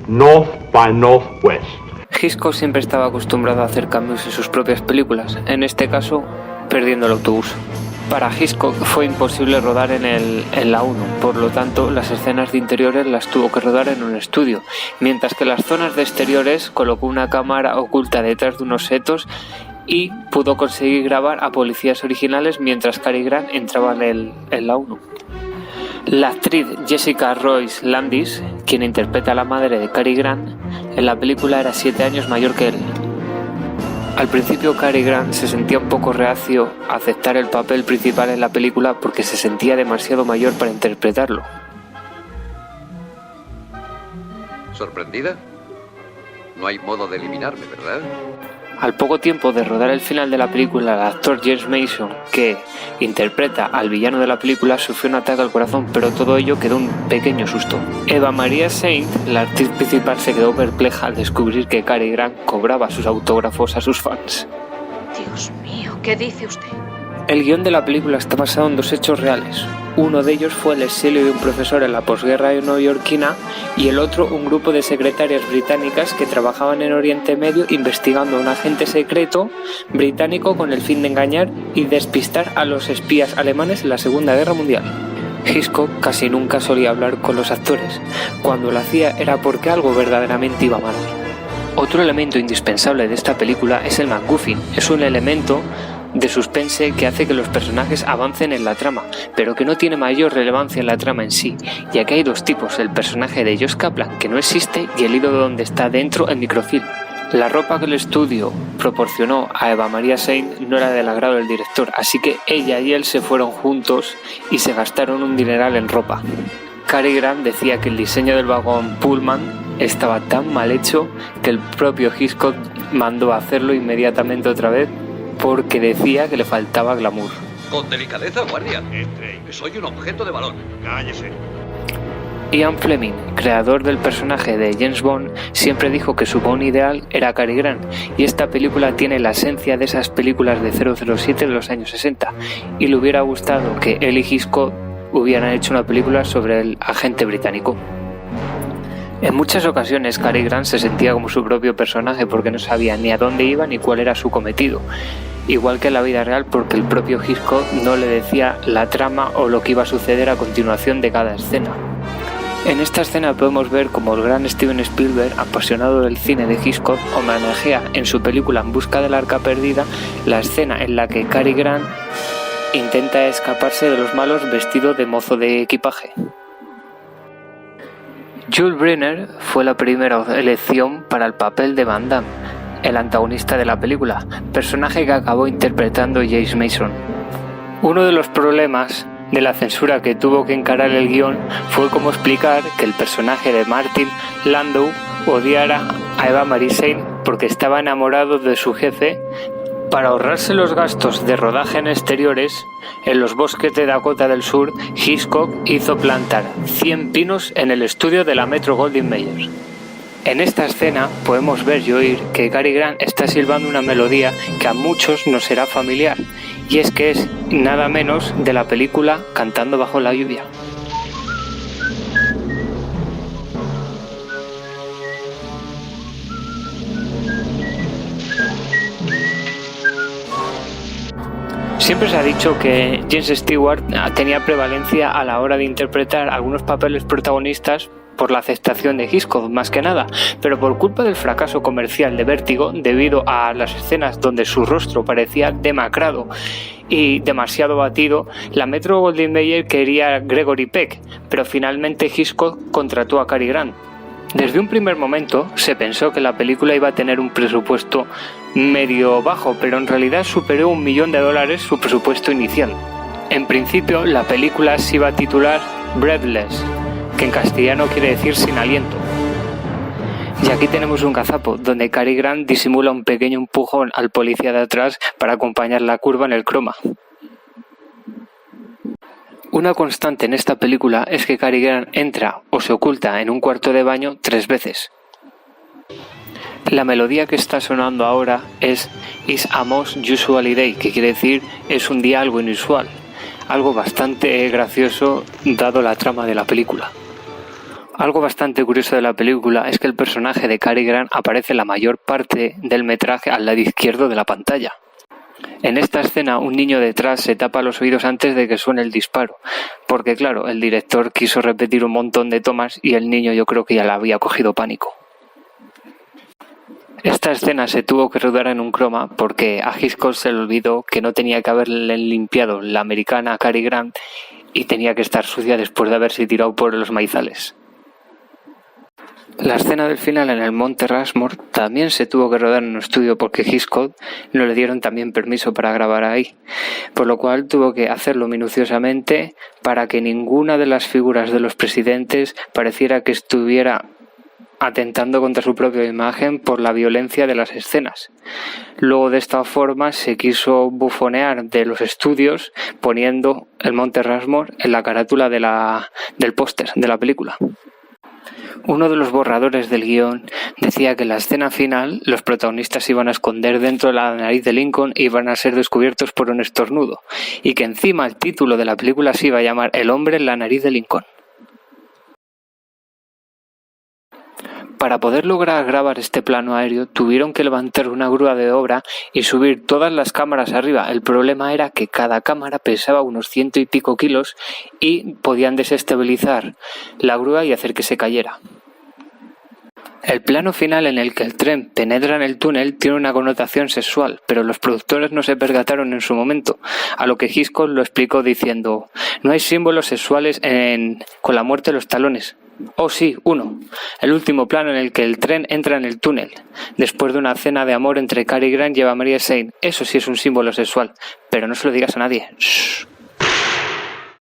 North by Northwest. Hitchcock siempre estaba acostumbrado a hacer cambios en sus propias películas, en este caso, perdiendo el autobús. Para Hitchcock fue imposible rodar en la 1, por lo tanto las escenas de interiores las tuvo que rodar en un estudio, mientras que las zonas de exteriores colocó una cámara oculta detrás de unos setos y pudo conseguir grabar a policías originales mientras Cary Grant entraba en la 1. La actriz Jessica Royce Landis, quien interpreta a la madre de Cary Grant, en la película era 7 años mayor que él. Al principio Cary Grant se sentía un poco reacio a aceptar el papel principal en la película porque se sentía demasiado mayor para interpretarlo. ¿Sorprendida? No hay modo de eliminarme, ¿verdad? Al poco tiempo de rodar el final de la película, el actor James Mason, que interpreta al villano de la película, sufrió un ataque al corazón, pero todo ello quedó un pequeño susto. Eva Maria Saint, la actriz principal, se quedó perpleja al descubrir que Cary Grant cobraba sus autógrafos a sus fans. Dios mío, ¿qué dice usted? El guión de la película está basado en 2 hechos reales. Uno de ellos fue el exilio de un profesor en la posguerra neoyorquina y el otro un grupo de secretarias británicas que trabajaban en Oriente Medio investigando a un agente secreto británico con el fin de engañar y despistar a los espías alemanes en la Segunda Guerra Mundial. Hitchcock casi nunca solía hablar con los actores. Cuando lo hacía era porque algo verdaderamente iba mal. Otro elemento indispensable de esta película es el MacGuffin. Es un elemento de suspense que hace que los personajes avancen en la trama, pero que no tiene mayor relevancia en la trama en sí, ya que hay 2 tipos, el personaje de Josh Kaplan, que no existe, y el hilo donde está dentro en microfilm. La ropa que el estudio proporcionó a Eva Maria Saint no era del agrado del director, así que ella y él se fueron juntos y se gastaron un dineral en ropa. Cary Grant decía que el diseño del vagón Pullman estaba tan mal hecho que el propio Hitchcock mandó a hacerlo inmediatamente otra vez porque decía que le faltaba glamour. Con delicadeza, guardia. Que soy un objeto de valor. Cállese. Ian Fleming, creador del personaje de James Bond, siempre dijo que su Bond ideal era Cary Grant, y esta película tiene la esencia de esas películas de 007 de los años 60, y le hubiera gustado que él y Hitchcock hubieran hecho una película sobre el agente británico. En muchas ocasiones Cary Grant se sentía como su propio personaje porque no sabía ni a dónde iba ni cuál era su cometido, igual que en la vida real porque el propio Hitchcock no le decía la trama o lo que iba a suceder a continuación de cada escena. En esta escena podemos ver cómo el gran Steven Spielberg, apasionado del cine de Hitchcock, homenajea en su película En busca del arca perdida la escena en la que Cary Grant intenta escaparse de los malos vestido de mozo de equipaje. Yul Brynner fue la primera elección para el papel de Van Damme, el antagonista de la película, personaje que acabó interpretando James Mason. Uno de los problemas de la censura que tuvo que encarar el guión fue cómo explicar que el personaje de Martin Landau odiara a Eva Maria Saint porque estaba enamorado de su jefe. Para ahorrarse los gastos de rodaje en exteriores, en los bosques de Dakota del Sur, Hitchcock hizo plantar 100 pinos en el estudio de la Metro-Goldwyn-Mayer. En esta escena podemos ver y oír que Cary Grant está silbando una melodía que a muchos nos será familiar, y es que es nada menos de la película Cantando bajo la lluvia. Siempre se ha dicho que James Stewart tenía prevalencia a la hora de interpretar algunos papeles protagonistas por la aceptación de Hitchcock más que nada, pero por culpa del fracaso comercial de Vértigo, debido a las escenas donde su rostro parecía demacrado y demasiado batido, la Metro-Goldwyn-Mayer quería a Gregory Peck, pero finalmente Hitchcock contrató a Cary Grant. Desde un primer momento se pensó que la película iba a tener un presupuesto medio bajo, pero en realidad superó $1 millón su presupuesto inicial. En principio, la película se iba a titular Breathless, que en castellano quiere decir sin aliento. Y aquí tenemos un gazapo, donde Cary Grant disimula un pequeño empujón al policía de atrás para acompañar la curva en el croma. Una constante en esta película es que Cary Grant entra o se oculta en un cuarto de baño 3 veces. La melodía que está sonando ahora es It's a Most Usual Day, que quiere decir es un día algo inusual. algo bastante gracioso dado la trama de la película. Algo bastante curioso de la película es que el personaje de Cary Grant aparece la mayor parte del metraje al lado izquierdo de la pantalla. En esta escena, un niño detrás se tapa los oídos antes de que suene el disparo, porque claro, el director quiso repetir un montón de tomas y el niño yo creo que ya le había cogido pánico. Esta escena se tuvo que rodar en un croma porque a Hitchcock se le olvidó que no tenía que haberle limpiado la americana a Cary Grant y tenía que estar sucia después de haberse tirado por los maizales. La escena del final en el Monte Rushmore también se tuvo que rodar en un estudio porque Hitchcock no le dieron también permiso para grabar ahí, por lo cual tuvo que hacerlo minuciosamente para que ninguna de las figuras de los presidentes pareciera que estuviera atentando contra su propia imagen por la violencia de las escenas. Luego de esta forma se quiso bufonear de los estudios poniendo el Monte Rushmore en la carátula del póster de la película. Uno de los borradores del guión decía que en la escena final los protagonistas iban a esconder dentro de la nariz de Lincoln e iban a ser descubiertos por un estornudo, y que encima el título de la película se iba a llamar El hombre en la nariz de Lincoln. Para poder lograr grabar este plano aéreo tuvieron que levantar una grúa de obra y subir todas las cámaras arriba. El problema era que cada cámara pesaba unos 100 y pico kilos y podían desestabilizar la grúa y hacer que se cayera. El plano final en el que el tren penetra en el túnel tiene una connotación sexual, pero los productores no se percataron en su momento, a lo que Hitchcock lo explicó diciendo: no hay símbolos sexuales con la muerte de los talones. Oh sí, uno. El último plano en el que el tren entra en el túnel, después de una cena de amor entre Cary Grant y Eva Marie Saint. Eso sí es un símbolo sexual, pero no se lo digas a nadie. Shh.